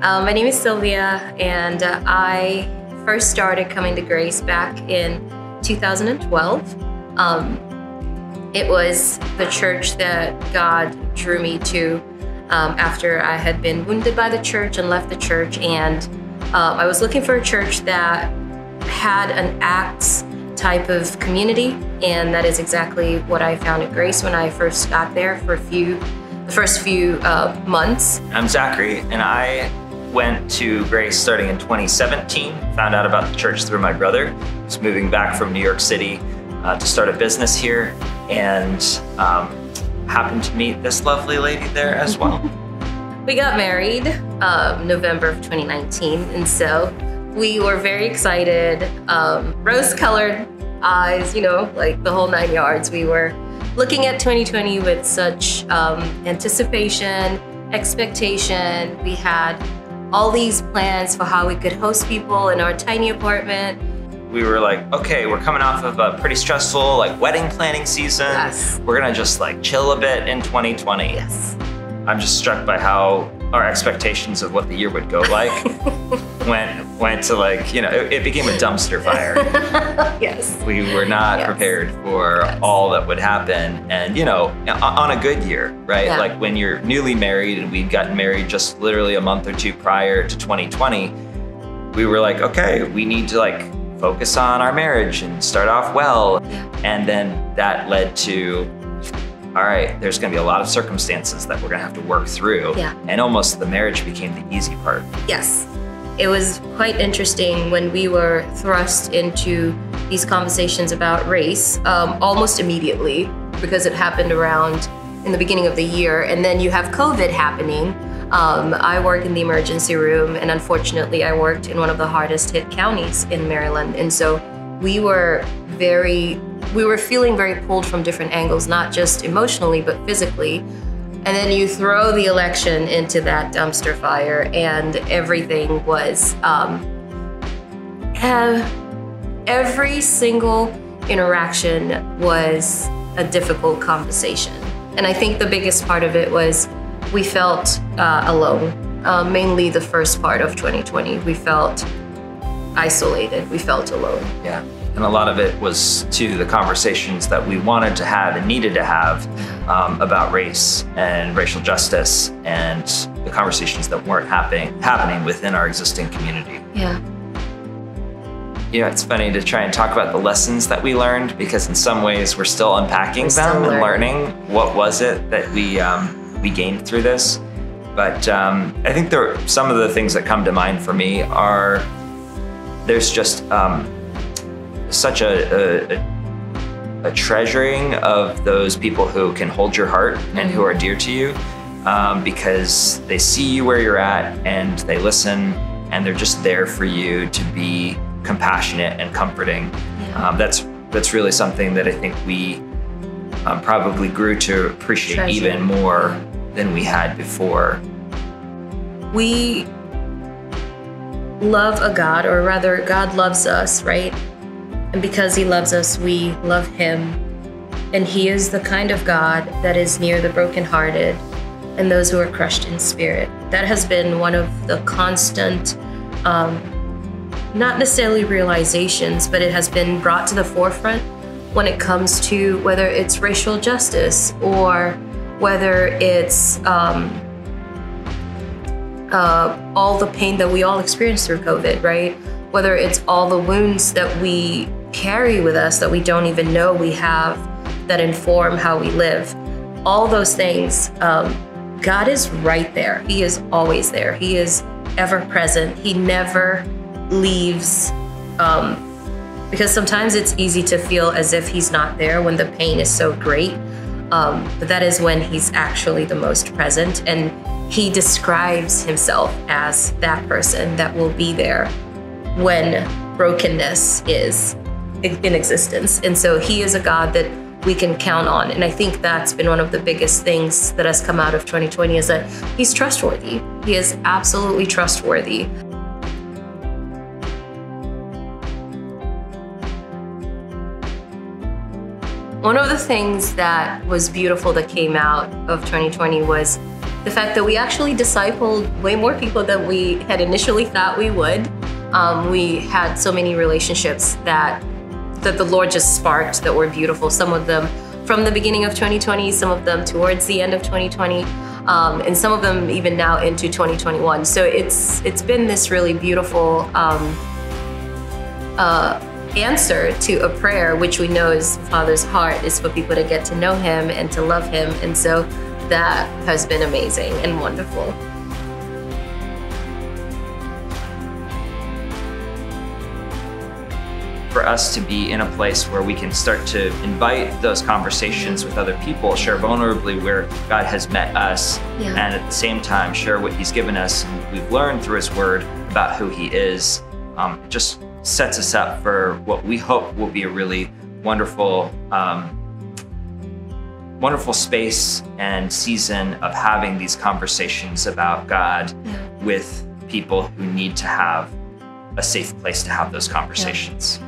My name is Sylvia, and I first started coming to Grace back in 2012. It was the church that God drew me to after I had been wounded by the church and left the church, and I was looking for a church that had an Acts type of community, and that is exactly what I found at Grace when I first got there for the first few months. I'm Zachary, and I went to Grace starting in 2017. Found out about the church through my brother. He was moving back from New York City to start a business here, and happened to meet this lovely lady there as well. We got married November of 2019, and so we were very excited, rose-colored eyes, like the whole 9 yards. We were looking at 2020 with such anticipation, expectation. We had all these plans for how we could host people in our tiny apartment. We were like, okay, we're coming off of a pretty stressful wedding planning season. Yes. We're gonna just chill a bit in 2020. Yes. I'm just struck by how our expectations of what the year would go like went to it became a dumpster fire. Yes. We were not prepared for all that would happen, and on a good year, right? Yeah. Like when you're newly married, and we'd gotten married just literally a month or two prior to 2020, we were like, okay, we need to focus on our marriage and start off well. Yeah. And then that led to, all right, there's gonna be a lot of circumstances that we're gonna have to work through. Yeah. And almost the marriage became the easy part. Yes. It was quite interesting when we were thrust into these conversations about race almost immediately, because it happened around in the beginning of the year, and then you have COVID happening. I work in the emergency room, and unfortunately I worked in one of the hardest hit counties in Maryland, and so we were feeling very pulled from different angles, not just emotionally, but physically. And then you throw the election into that dumpster fire, and everything was, every single interaction was a difficult conversation. And I think the biggest part of it was we felt alone. Mainly the first part of 2020, we felt isolated, we felt alone. Yeah. And a lot of it was to the conversations that we wanted to have and needed to have about race and racial justice, and the conversations that weren't happening within our existing community. Yeah. It's funny to try and talk about the lessons that we learned, because in some ways we're still unpacking them and learning what was it that we gained through this. But I think some of the things that come to mind for me are there's just such a treasuring of those people who can hold your heart and who are dear to you, because they see you where you're at, and they listen, and they're just there for you to be compassionate and comforting. Yeah. That's really something that I think we probably grew to appreciate even more than we had before. We love a God, or rather God loves us, right? And because he loves us, we love him. And he is the kind of God that is near the brokenhearted and those who are crushed in spirit. That has been one of the constant, not necessarily realizations, but it has been brought to the forefront when it comes to whether it's racial justice, or whether it's all the pain that we all experienced through COVID, right? Whether it's all the wounds that we carry with us that we don't even know we have, that inform how we live. All those things, God is right there. He is always there. He is ever present. He never leaves, because sometimes it's easy to feel as if he's not there when the pain is so great. But that is when he's actually the most present, and he describes himself as that person that will be there when brokenness is in existence. And so he is a God that we can count on. And I think that's been one of the biggest things that has come out of 2020, is that he's trustworthy. He is absolutely trustworthy. One of the things that was beautiful that came out of 2020 was the fact that we actually discipled way more people than we had initially thought we would. We had so many relationships that the Lord just sparked that were beautiful. Some of them from the beginning of 2020, some of them towards the end of 2020, and some of them even now into 2021. So it's been this really beautiful answer to a prayer, which we know is Father's heart, is for people to get to know Him and to love Him. And so that has been amazing and wonderful. For us to be in a place where we can start to invite those conversations with other people, share vulnerably where God has met us, and at the same time share what He's given us and we've learned through His Word about who He is, just sets us up for what we hope will be a really wonderful, wonderful space and season of having these conversations about God with people who need to have a safe place to have those conversations.